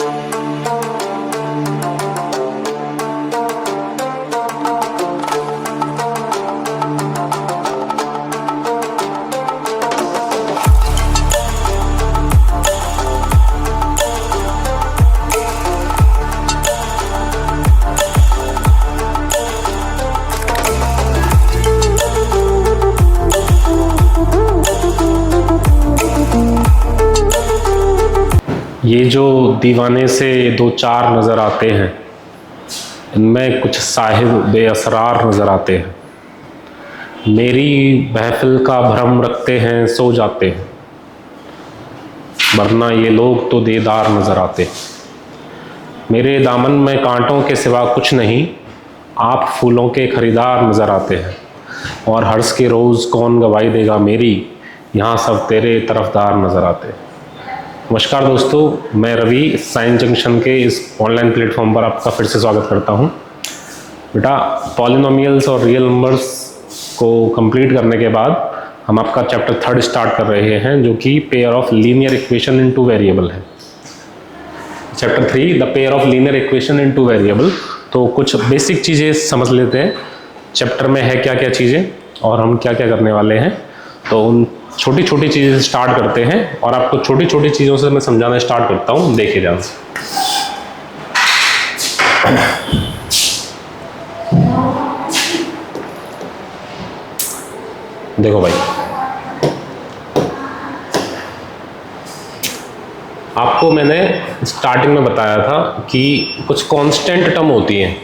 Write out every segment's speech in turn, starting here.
ये जो दीवाने से दो चार नज़र आते हैं, इनमें कुछ साहिब बेअसरार नज़र आते हैं। मेरी महफिल का भ्रम रखते हैं, सो जाते हैं, वरना ये लोग तो देदार नज़र आते हैं। मेरे दामन में कांटों के सिवा कुछ नहीं, आप फूलों के खरीदार नज़र आते हैं। और हर्ष के रोज़ कौन गवाही देगा मेरी, यहाँ सब तेरे तरफदार नज़र आते हैं। नमस्कार दोस्तों, मैं रवि साइंस जंक्शन के इस ऑनलाइन प्लेटफॉर्म पर आपका फिर से स्वागत करता हूं। बेटा, पॉलिनोमियल्स और रियल नंबर्स को कंप्लीट करने के बाद हम आपका चैप्टर 3 स्टार्ट कर रहे हैं, जो कि pair of linear equation in two variable है। Chapter 3 the pair of linear equation in two variable. तो कुछ बेसिक चीज़ें समझ लेते हैं, चैप्टर में है क्या क्या चीज़ें और हम क्या क्या करने वाले हैं। तो उन छोटी छोटी चीज़ें से स्टार्ट करते हैं और आपको छोटी छोटी चीज़ों से मैं समझाना स्टार्ट करता हूँ, देखे ध्यान से। देखो भाई, आपको मैंने स्टार्टिंग में बताया था कि कुछ कांस्टेंट टर्म होती हैं,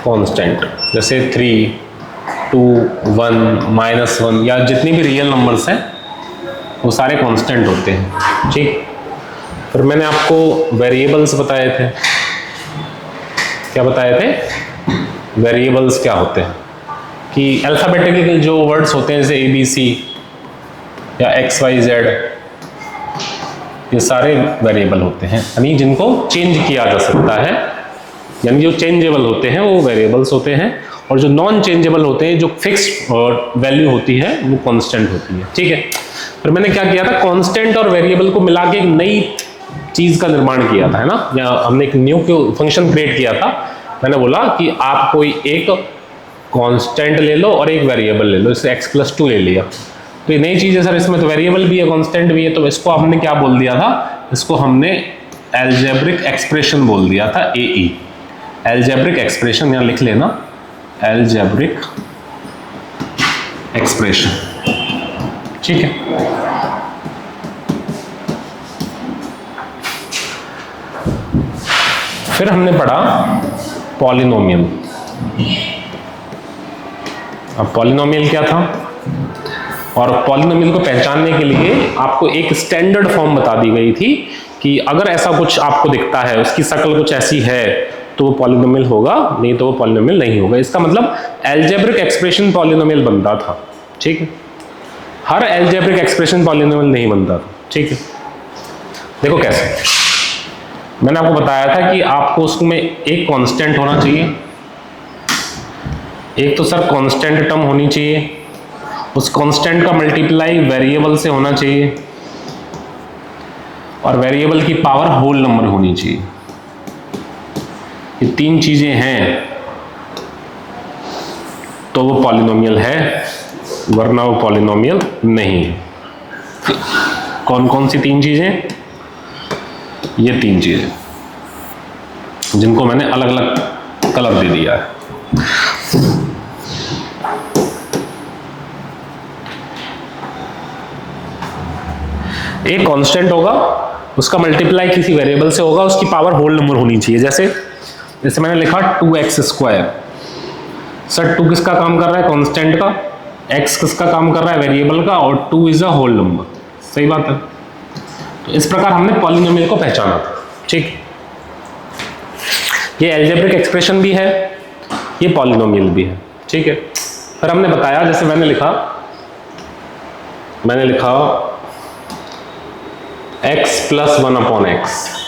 कांस्टेंट, जैसे 3, 2, 1, -1 या जितनी भी रियल नंबर्स हैं वो सारे कांस्टेंट होते हैं। ठीक, फिर मैंने आपको वेरिएबल्स बताए थे। क्या बताए थे? वेरिएबल्स क्या होते हैं कि अल्फाबेटिकल जो वर्ड्स होते हैं, जैसे ABC या XYZ, ये सारे वेरिएबल होते हैं, यानी जिनको चेंज किया जा सकता है, यानी जो चेंजेबल होते हैं वो वेरिएबल्स होते हैं, और जो नॉन चेंजेबल होते हैं, जो फिक्स्ड वैल्यू होती है, वो कांस्टेंट होती है। ठीक है, फिर मैंने क्या किया था, कांस्टेंट और वेरिएबल को मिला के एक नई चीज़ का निर्माण किया था, है ना, या हमने एक न्यू फंक्शन क्रिएट किया था। मैंने बोला कि आप कोई एक कांस्टेंट ले लो और एक वेरिएबल ले लो, जैसे x+2 ले लिया, तो ये नई चीज़ है सर, इसमें तो वेरिएबल भी है, कांस्टेंट भी है, तो इसको हमने क्या बोल दिया था, इसको हमने एल्जेब्रिक एक्सप्रेशन बोल दिया था, AE, एल्जेब्रिक एक्सप्रेशन, यहाँ लिख लेना, एल्जेब्रिक एक्सप्रेशन। ठीक है, फिर हमने पढ़ा पॉलिनोमियल। अब पॉलिनोमियल क्या था, और पॉलिनोमियल को पहचानने के लिए आपको एक स्टैंडर्ड फॉर्म बता दी गई थी कि अगर ऐसा कुछ आपको दिखता है, उसकी शक्ल कुछ ऐसी है, तो वो पॉलिनोमियल होगा, नहीं तो वो पॉलिनोमियल नहीं होगा। इसका मतलब एल्जेब्रिक एक्सप्रेशन पॉलिनोमियल बनता था। ठीक है, हर एल्जेब्रिक एक्सप्रेशन पॉलिनोमियल नहीं बनता था। ठीक है, देखो कैसे, मैंने आपको बताया था कि आपको उसमें एक कांस्टेंट होना चाहिए, एक तो सर कांस्टेंट टर्म होनी चाहिए, उस कांस्टेंट का मल्टीप्लाई वेरिएबल से होना चाहिए, और वेरिएबल की पावर होल नंबर होनी चाहिए। ये तीन चीजें हैं तो वो पॉलिनोमियल है, वरना वो पॉलिनोमियल नहीं है। कौन कौन सी तीन चीजें? ये तीन चीजें, जिनको मैंने अलग अलग कलर दे दिया है। एक कांस्टेंट होगा, उसका मल्टीप्लाई किसी वेरिएबल से होगा, उसकी पावर होल नंबर होनी चाहिए। जैसे मैंने लिखा 2x²। सर 2 किसका काम कर रहा है? कांस्टेंट का। x किसका काम कर रहा है? वेरिएबल का। और 2 इज अ होल नंबर। सही बात है। तो इस प्रकार हमने पॉलिनोमियल को पहचाना था। ठीक, ये एल्जेब्रिक एक्सप्रेशन भी है, ये पॉलिनोमियल भी है। ठीक है, फिर हमने बताया, जैसे मैंने लिखा x+1/x।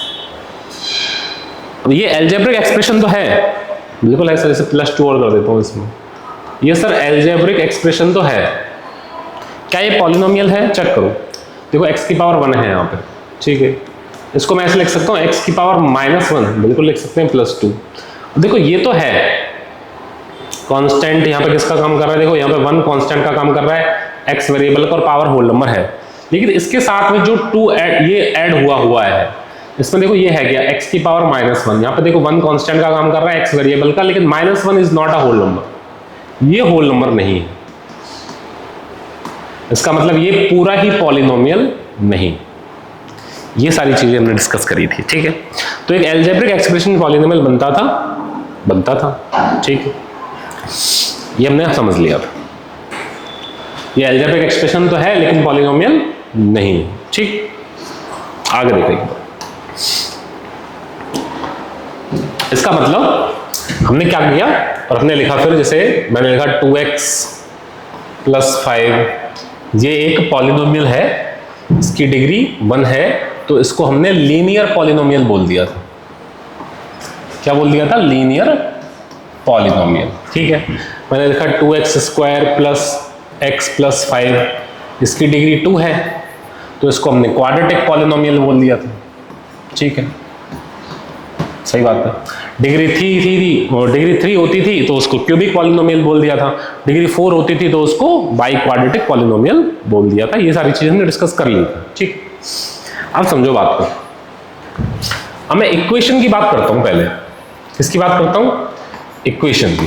अब ये एल्जेब्रिक एक्सप्रेशन तो है, बिल्कुल है सर, इसे +2 और कर देता हूं इसमें। ये सर एल्जेब्रिक एक्सप्रेशन तो है, क्या ये पॉलिनोमियल है? चेक करो, देखो x की पावर 1 है यहाँ पे। ठीक है, इसको मैं ऐसे लिख सकता हूँ x की पावर -1, बिल्कुल लिख सकते हैं +2। देखो ये तो है कांस्टेंट, यहाँ पे किसका काम कर रहा है, देखो यहाँ पे 1 कांस्टेंट का काम कर रहा है, x वेरिएबल का और पावर होल नंबर है। लेकिन इसके साथ में जो 2 ये ऐड हुआ है, इसमें देखो ये है क्या, x की पावर -1, यहाँ पे देखो 1 कांस्टेंट का काम कर रहा है x वेरिएबल का, लेकिन -1 is not a whole number, ये होल नंबर नहीं है। इसका मतलब ये पूरा ही पॉलिनोमियल नहीं। ये सारी चीजें हमने डिस्कस करी थी, ठीक है। तो एक एल्जेब्रिक एक्सप्रेशन पॉलिनोमियल बनता था, ठीक है, ये हमने समझ लिया। ये एल्जेब्रिक एक्सप्रेशन तो है लेकिन पॉलिनोमियल नहीं, ठीक। आगे देखिए, इसका मतलब हमने क्या किया और हमने लिखा, फिर जैसे मैंने लिखा 2x + 5, ये एक पॉलिनोमियल है, इसकी डिग्री 1 है, तो इसको हमने लीनियर पॉलिनोमियल बोल दिया था। क्या बोल दिया था? लीनियर पॉलिनोमियल, ठीक है। मैंने लिखा 2x² + x + 5, इसकी डिग्री 2 है, तो इसको हमने क्वाड्रेटिक पॉलिनोमियल बोल दिया था, ठीक है, सही बात है। डिग्री 3 होती थी तो उसको क्यूबिक पॉलिनोमियल बोल दिया था, डिग्री 4 होती थी तो उसको बाई क्वाड्रेटिक पॉलिनोमियल बोल दिया था। ये सारी चीजें हमने डिस्कस कर ली थी, ठीक। अब समझो बात को, अब मैं इक्वेशन की बात करता हूं पहले। किसकी बात करता हूं? इक्वेशन की,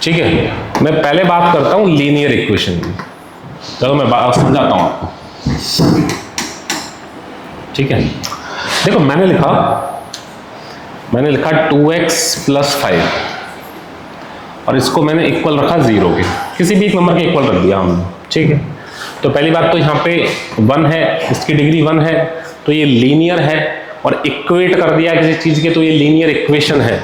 ठीक है। मैं पहले बात करता हूं लीनियर इक्वेशन की। चलो मैं समझाता हूं आपको, ठीक है। देखो मैंने लिखा 2x + 5 और इसको मैंने इक्वल रखा 0 के, किसी भी एक नंबर के इक्वल रख दिया हमने, ठीक है। तो पहली बात तो यहाँ पे 1 है, इसकी डिग्री 1 है, तो ये लीनियर है, और इक्वेट कर दिया किसी चीज के, तो ये लीनियर इक्वेशन है।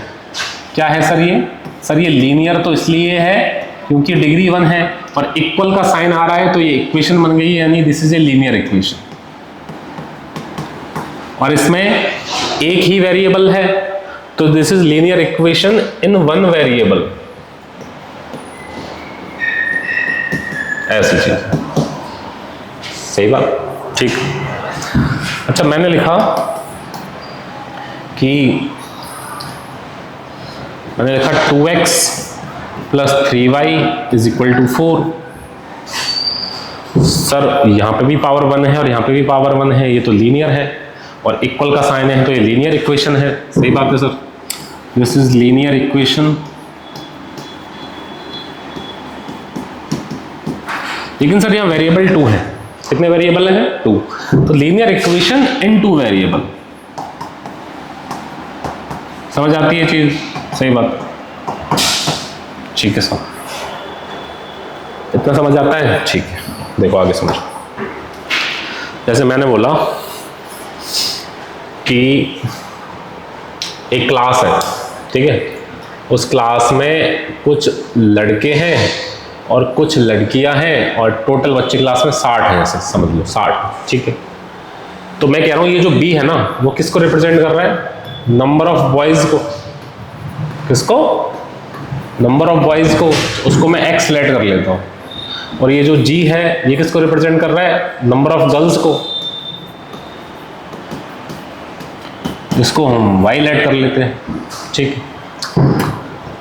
क्या है सर ये? सर ये लीनियर तो इसलिए है क्योंकि डिग्री 1 है और इक्वल का साइन आ रहा है, तो ये इक्वेशन बन गई, यानी this is a linear equation. और इसमें एक ही वेरिएबल है, तो this is linear equation in 1 variable, ऐसी चीज, सही बात, ठीक। अच्छा मैंने लिखा कि 2x + 3y = 4। सर यहाँ पे भी पावर 1 है और यहाँ पे भी पावर 1 है, ये तो लीनियर है, और इक्वल का साइन है, तो ये लीनियर इक्वेशन है, सही बात है sir, this is linear equation. लेकिन सर यहाँ वेरिएबल 2 है, कितने वेरिएबल हैं? 2, तो लीनियर इक्वेशन इन 2 वेरिएबल। समझ आती है चीज? सही बात, ठीक है सर, इतना समझ आता है, ठीक है। देखो आगे समझो, जैसे मैंने बोला कि एक क्लास है, ठीक है, उस क्लास में कुछ लड़के हैं और कुछ लड़कियां हैं, और टोटल बच्चे क्लास में 60 हैं, ऐसे समझ लो 60, ठीक है। तो मैं कह रहा हूं ये जो बी है ना, वो किसको रिप्रेजेंट कर रहा है? नंबर ऑफ बॉयज को। किसको? नंबर ऑफ बॉयज को, उसको मैं x लेट कर लेता हूं। और ये जो g है, ये किसको रिप्रेजेंट कर रहा है? नंबर ऑफ गर्ल्स को, इसको हम y लेट कर लेते हैं, ठीक है।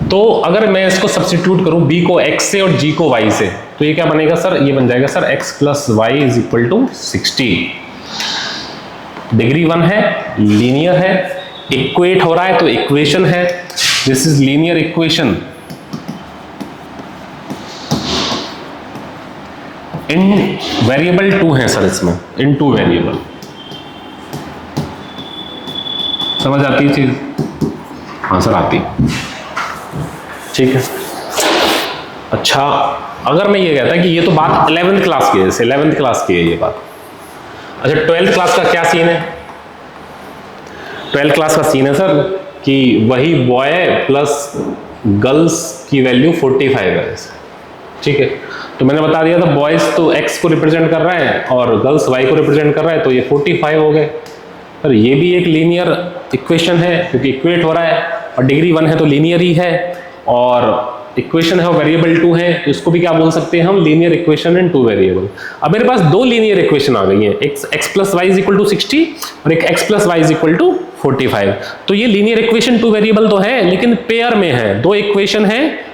तो अगर मैं इसको सब्स्टिट्यूट करूं b को x से और g को y से, तो ये क्या बनेगा सर? ये बन जाएगा सर x + y = 60। डिग्री 1 है, लीनियर है, इक्वेट हो रहा है, तो इक्वेशन है, this is linear equation in variable 2 है सर, इसमें इन 2 वेरिएबल। समझ आती है चीज? हाँ सर आती, ठीक है। अच्छा अगर मैं ये कहता कि ये तो बात 11th क्लास की है, जैसे 11th क्लास की है ये बात। अच्छा 12th क्लास का क्या सीन है? 12th क्लास का सीन है सर कि वही बॉय प्लस गर्ल्स की वैल्यू 45 है, ठीक है। तो मैंने बता दिया था बॉयज तो x को रिप्रेजेंट कर रहा है और गर्ल्स y को रिप्रेजेंट कर रहा है, तो ये 45 हो गए। पर ये भी एक लीनियर इक्वेशन है क्योंकि इक्वेट हो रहा है, और डिग्री 1 है तो लीनियर ही है, और इक्वेशन है वो वेरिएबल 2 है, तो इसको भी क्या बोल सकते हैं हम, लीनियर इक्वेशन इन 2 वेरिएबल। अब मेरे पास दो लीनियर इक्वेशन आ गई हैं, एक x plus Y is equal to 60 और एक x plus Y is equal to 45। तो ये लीनियर इक्वेशन 2 वेरिएबल तो है, लेकिन पेयर में है, दो इक्वेशन है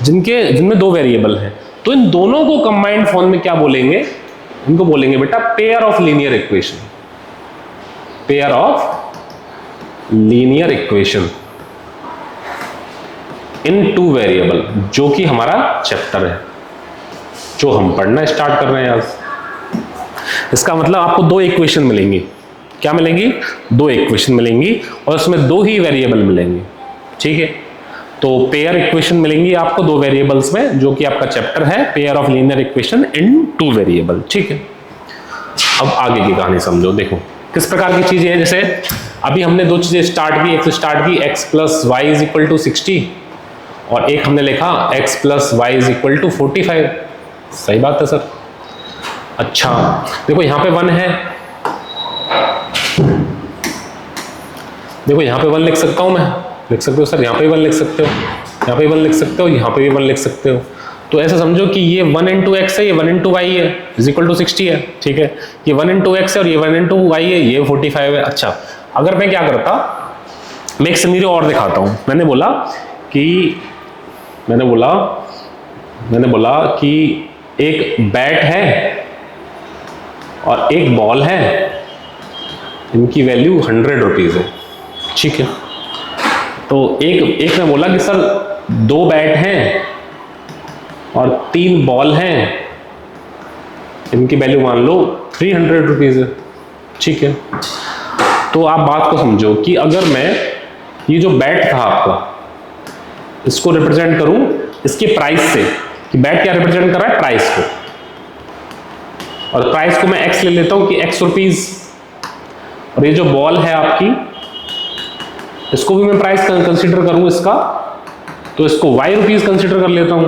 जिनमें दो वेरिएबल है। तो इन दोनों को कंबाइंड फॉर्म में क्या बोलेंगे, इनको बोलेंगे बेटा pair of linear equation, pair of linear equation in 2 variable, जो कि हमारा चैप्टर है, जो हम पढ़ना स्टार्ट कर रहे हैं आज। इसका मतलब आपको दो इक्वेशन मिलेंगी, क्या मिलेंगी, दो इक्वेशन मिलेंगी और उसमें दो ही वेरिएबल मिलेंगे, ठीक है। तो पेयर इक्वेशन मिलेंगी आपको दो वेरिएबल्स में, जो कि आपका चैप्टर है pair of linear equation in 2 variable, ठीक है। अब आगे की कहानी समझो, देखो किस प्रकार की चीजें हैं। जैसे अभी हमने दो चीजें स्टार्ट की, एक स्टार्ट की x plus Y is equal to 60 और एक हमने लिखा x plus Y is equal to 45। सही बात है सर। अच्छा देखो यहां पे 1 है, देखो यहां पे 1 लिख सकता हूं मैं, लिख सकते हो सर, यहां पे 1 लिख सकते हो, यहां पे 1 लिख सकते हो, यहां पे भी 1 लिख सकते हो। तो ऐसे समझो कि ये 1 इंटू एक्स है, ये 1 इंटू वाई है, इज इक्वल टू 60 है, ठीक है। ये 1 इंटू एक्स है और ये 1 इंटू वाई है, ये 45 है। अच्छा अगर मैं क्या करता, मैं एक सिनेरियो और दिखाता हूं। मैंने बोला कि एक बैट है और एक बॉल है, इनकी वैल्यू 100 रुपीज है, ठीक है। तो एक ने बोला कि सर 2 बैट हैं और 3 बॉल हैं, इनकी वैल्यू मान लो 300 रुपीज है, ठीक है। तो आप बात को समझो कि अगर मैं ये जो बैट था आपका, इसको रिप्रेजेंट करूं इसके प्राइस से, कि बैट क्या रिप्रेजेंट कर रहा है, प्राइस को, और प्राइस को मैं x ले लेता हूं कि x रुपीज, और ये जो बॉल है आपकी, इसको भी मैं प्राइस कंसीडर करूं इसका, तो इसको y रुपीज कंसीडर कर लेता हूं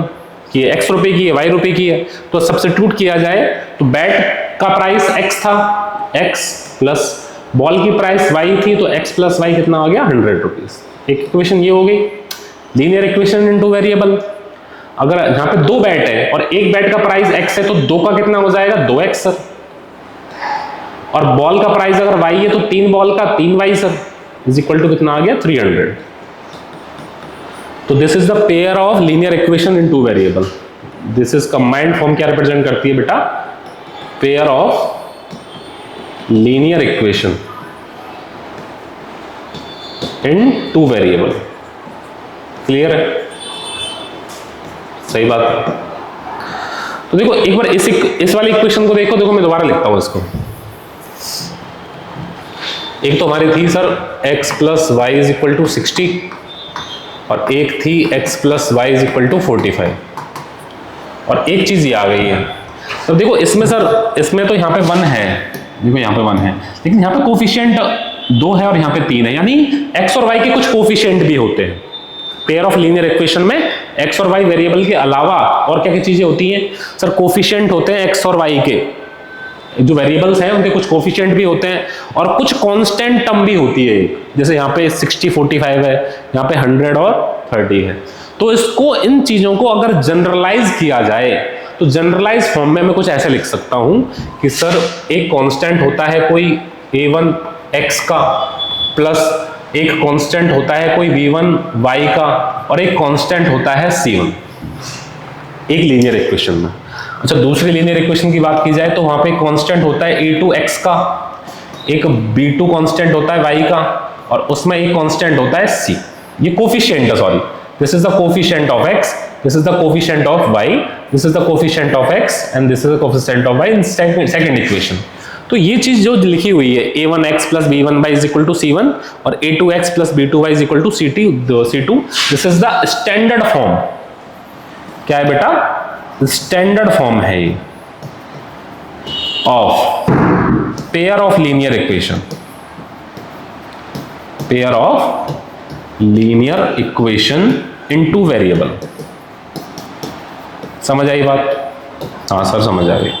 कि ये x रुपए की है, y रुपए की है। तो सब्स्टिट्यूट किया जाए तो बैट का प्राइस x था, x प्लस बॉल की प्राइस y थी, तो x प्लस y कितना आ गया, 100 रुपीज। एक इक्वेशन ये हो गई लीनियर इक्वेशन इन 2 वेरिएबल। अगर यहां पे 2 बैट है और एक बैट का प्राइस x है, तो 2 का कितना हो जाएगा, 2x सर, और बॉल का प्राइस अगर y है तो 3 बॉल का 3y sir, is equal to कितना आ गया, 300। तो this is the pair of linear equation in 2 variable. This is combined form क्या रिप्रेजेंट करती है बेटा, pair of linear equation in 2 variable. Clear है, सही बात है। तो देखो एक बार इस वाली इक्वेशन को देखो मैं दोबारा लिखता हूं इसको। एक तो हमारी थी sir x plus Y is equal to 60 और एक थी x plus Y is equal to 45, और एक चीज ये आ गई है। तो देखो इसमें सर, इसमें तो यहाँ पे 1 है, देखो यहाँ पे 1 है, लेकिन यहाँ पे कोफिशिएंट 2 है और यहाँ पे 3 है, यानी x और y के कुछ कोफिशिएंट भी होते हैं। पेयर ऑफ लीनियर इक्वेशन में x और y वेरिएबल के अलावा और क्या क्या चीजें होती हैं सर, कोफिशिएंट होते हैं x और y के, जो वेरिएबल्स हैं उनके कुछ कोफिशिएंट भी होते हैं और कुछ कांस्टेंट टर्म भी होती है। जैसे यहाँ पे 60 45 है, यहाँ पे 100 और 30 है। तो इसको, इन चीजों को अगर जनरलाइज किया जाए तो जनरलाइज फॉर्म में मैं कुछ ऐसे लिख सकता हूं कि सर एक कांस्टेंट होता है कोई a1 x का, प्लस एक कांस्टेंट होता है कोई b1 y का, और एक कांस्टेंट होता है c1, एक लीनियर इक्वेशन में। अच्छा दूसरी लीनियर इक्वेशन की बात की जाए तो वहां पे कांस्टेंट होता है a2 x का, एक b2 कांस्टेंट होता है y का, और उसमें एक कांस्टेंट होता है c। ये कोफिशिएंट है, sorry, this is the coefficient of x, this is the coefficient of y, this is the coefficient of x and this is the coefficient of y in second equation. तो ये चीज जो लिखी हुई है a1x plus b1y is equal to c1 और a2x plus b2y is equal to c2, this is the standard form. क्या है बेटा, स्टैंडर्ड फॉर्म है ये of pair of linear equation, pair of linear equation in 2 variable. समझ आई बात? हाँ सर समझ आ गई,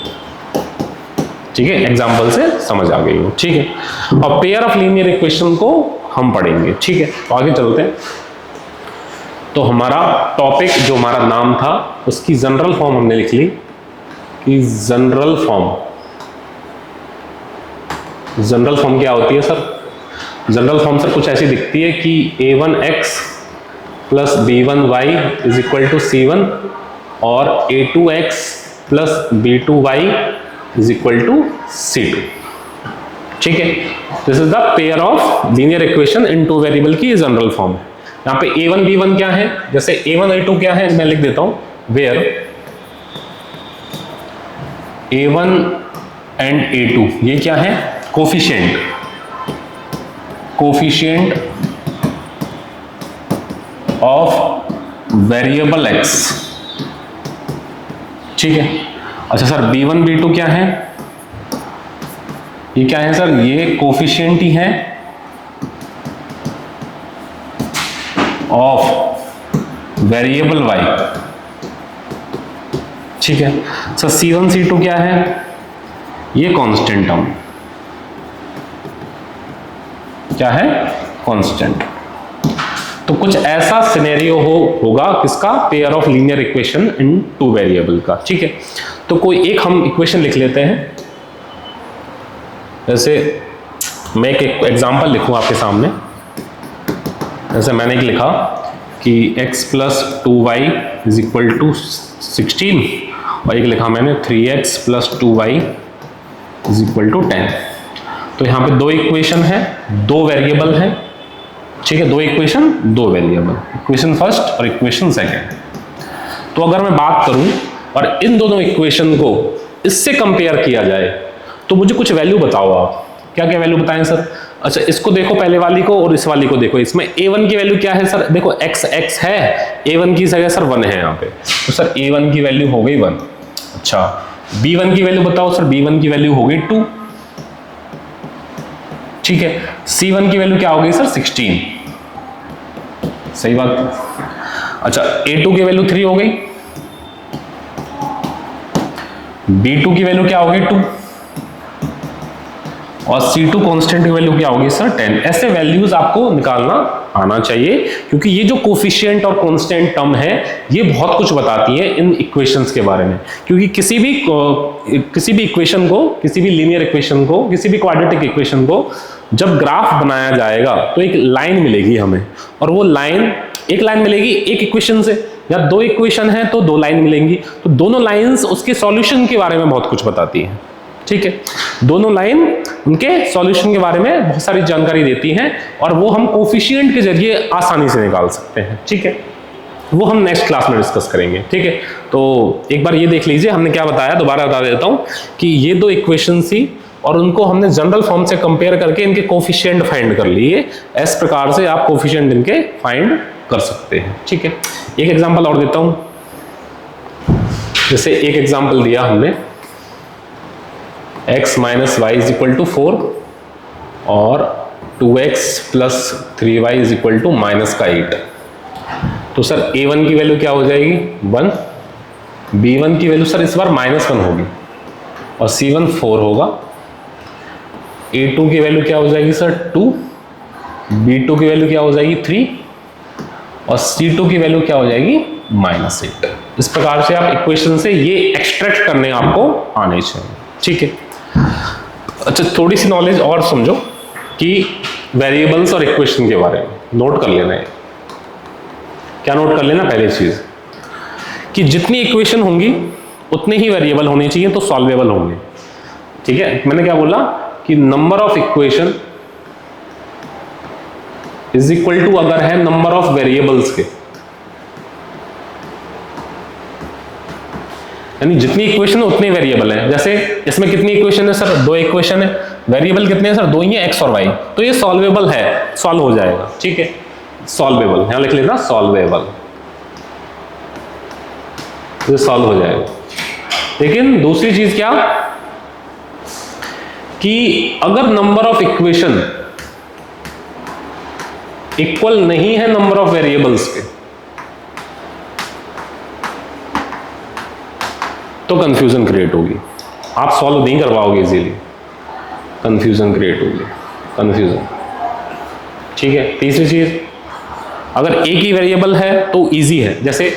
ठीक है, एग्जाम्पल से समझ आ गई हो, ठीक है। और पेयर ऑफ लीनियर इक्वेशन को हम पढ़ेंगे, ठीक है। तो आगे चलते हैं। तो हमारा टॉपिक जो हमारा नाम था उसकी जनरल फॉर्म हमने लिख ली कि जनरल फॉर्म क्या होती है सर? जनरल फॉर्म सर कुछ ऐसी दिखती है कि a1x plus b1y is equal to c1 और a2x plus b2y is equal to c2। ठीक है, this is the pair of linear equation in two variable की जनरल फॉर्म है। यहाँ पे a1 b1 क्या है, जैसे a1 a2 क्या है मैं लिख देता हूं, वेयर a1 एंड a2 ये क्या है? Coefficient of variable x। ठीक है, अच्छा सर b1 b2 क्या है? ये क्या है सर? ये कोफिशिएंट ही है ऑफ वेरिएबल y। ठीक है सर, c1 c2 क्या है? ये कांस्टेंट टर्म क्या है? कांस्टेंट। तो कुछ ऐसा सिनेरियो होगा किसका? Pair of linear equation in two variable का। ठीक है, तो कोई एक हम इक्वेशन लिख लेते हैं। जैसे मैं एक एग्जांपल लिखूं आपके सामने। जैसे मैंने एक लिखा कि x plus 2y is equal to 16 और एक लिखा मैंने 3x plus 2y is equal to 10। तो यहाँ पे दो इक्वेशन है, दो वेरिएबल है। ठीक है, दो इक्वेशन दो वेरिएबल, इक्वेशन फर्स्ट और इक्वेशन सेकेंड। तो अगर मैं बात करूं और इन दोनों इक्वेशन को इससे कंपेयर किया जाए तो मुझे कुछ वैल्यू बताओ आप। क्या क्या वैल्यू बताएं सर? अच्छा, इसको देखो पहले वाली को और इस वाली को देखो। इसमें a1 की वैल्यू क्या है सर? देखो x है, a1 की जगह सर 1 है यहाँ पे, तो सर a1 की वैल्यू हो गई 1। अच्छा, b1 की वैल्यू बताओ सर? b1 की वैल्यू हो गई 2। ठीक है, c1 की वैल्यू क्या हो गई सर? 16। सही बात। अच्छा, a2 की वैल्यू 3 हो गई, b2 की वैल्यू क्या हो गई? 2 और C2 कांस्टेंट की वैल्यू क्या होगी सर? 10। ऐसे वैल्यूज आपको निकालना आना चाहिए क्योंकि ये जो कोफिशिएंट और कांस्टेंट टर्म है ये बहुत कुछ बताती है इन इक्वेशंस के बारे में। क्योंकि किसी भी इक्वेशन को, किसी भी लीनियर इक्वेशन को, किसी भी क्वाड्रेटिक इक्वेशन को जब ग्राफ बनाया जाएगा तो एक लाइन मिलेगी हमें, और वो लाइन, एक लाइन मिलेगी एक इक्वेशन से, या दो इक्वेशन है तो दो लाइन मिलेंगी। तो दोनों लाइंस उसके सॉल्यूशन के बारे में बहुत कुछ बताती हैं। ठीक है, दोनों लाइन उनके सॉल्यूशन के बारे में बहुत सारी जानकारी देती हैं और वो हम कोफिशिएंट के जरिए आसानी से निकाल सकते हैं। ठीक है, वो हम नेक्स्ट क्लास में डिस्कस करेंगे। ठीक है, तो एक बार ये देख लीजिए हमने क्या बताया, दोबारा बता देता हूं कि ये दो इक्वेशन थी और उनको हमने जनरल फॉर्म से कंपेयर करके इनके कोफिशिएंट फाइंड कर लिए। इस प्रकार से आप कोफिशिएंट इनके फाइंड कर सकते हैं। ठीक है, एक एग्जांपल और देता हूं। जैसे एक एग्जांपल दिया हमने, x minus Y is equal to 4 और 2x plus 3y is equal to minus का 8। तो सर a1 की वैल्यू क्या हो जाएगी? 1। b1 की वैल्यू सर इस बार -1 होगी और c1 4 होगा। a2 की वैल्यू क्या हो जाएगी सर? 2। b2 की वैल्यू क्या हो जाएगी? 3 और c2 की वैल्यू क्या हो जाएगी? -8। इस प्रकार से आप इक्वेशन से ये एक्सट्रैक्ट करने आपको आने चाहिए। ठीक है, अच्छा थोड़ी सी नॉलेज और समझो कि वेरिएबल्स और इक्वेशन के बारे में नोट कर लेना है। क्या नोट कर लेना? पहली चीज कि जितनी इक्वेशन होंगी उतने ही वेरिएबल होने चाहिए तो सॉल्वेबल होंगे। ठीक है, मैंने क्या बोला कि number of equation is equal to अगर है नंबर ऑफ वेरिएबल्स के, यानी जितनी इक्वेशन है उतने वेरिएबल है। जैसे इसमें कितनी इक्वेशन है सर? 2 इक्वेशन है, वेरिएबल कितने हैं सर? 2 ही है, x और y। तो ये सॉल्वेबल है, सॉल्व हो जाएगा। ठीक है, सॉल्वेबल, यहां लिख लेना सॉल्वेबल, ये सॉल्व हो जाएगा। लेकिन दूसरी चीज क्या कि अगर नंबर ऑफ इक्वेशन इक्वल नहीं है नंबर ऑफ वेरिएबल्स के तो कंफ्यूजन क्रिएट होगी, आप सॉल्व नहीं कर पाओगे इजीली, कंफ्यूजन क्रिएट होगी, कंफ्यूजन। ठीक है, तीसरी चीज अगर एक ही वेरिएबल है तो इजी है, जैसे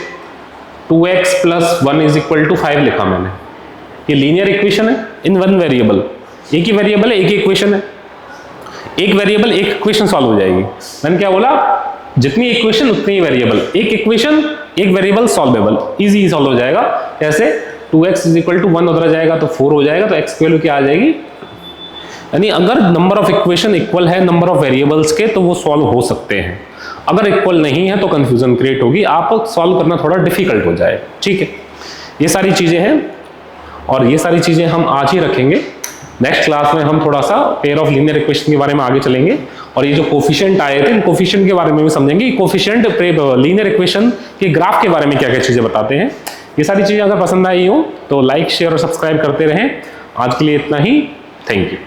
2x + 1 = 5 लिखा मैंने, ये लीनियर इक्वेशन है इन वन वेरिएबल, एक ही वेरिएबल है एक ही इक्वेशन है, एक वेरिएबल एक इक्वेशन सॉल्व हो जाएगी। मैंने क्या बोला, जितनी इक्वेशन उतनी ही वेरिएबल, एक इक्वेशन एक वेरिएबल सॉल्वेबल, इजी सॉल्व हो जाएगा। कैसे, 2x = 1 उधर जाएगा तो 4 हो जाएगा, तो x की वैल्यू क्या आ जाएगी, यानी अगर नंबर ऑफ इक्वेशन इक्वल है नंबर ऑफ वेरिएबल्स के तो वो सॉल्व हो सकते हैं, अगर इक्वल नहीं है तो कंफ्यूजन क्रिएट होगी, आप सॉल्व करना थोड़ा डिफिकल्ट हो जाए। ठीक है, ये सारी चीजें हैं और ये सारी चीजें हम आज ही रखेंगे। नेक्स्ट क्लास में हम थोड़ा सा पेयर ऑफ लीनियर इक्वेशन के बारे में आगे चलेंगे और ये जो कोफिशिएंट आए थे इन कोफिशिएंट के बारे में भी समझेंगे, कोफिशिएंट लीनियर इक्वेशन के ग्राफ के बारे में क्या क्या चीजें बताते हैं। ये सारी चीजें अगर पसंद आई हो तो लाइक शेयर और सब्सक्राइब करते रहें। आज के लिए इतना ही, थैंक यू।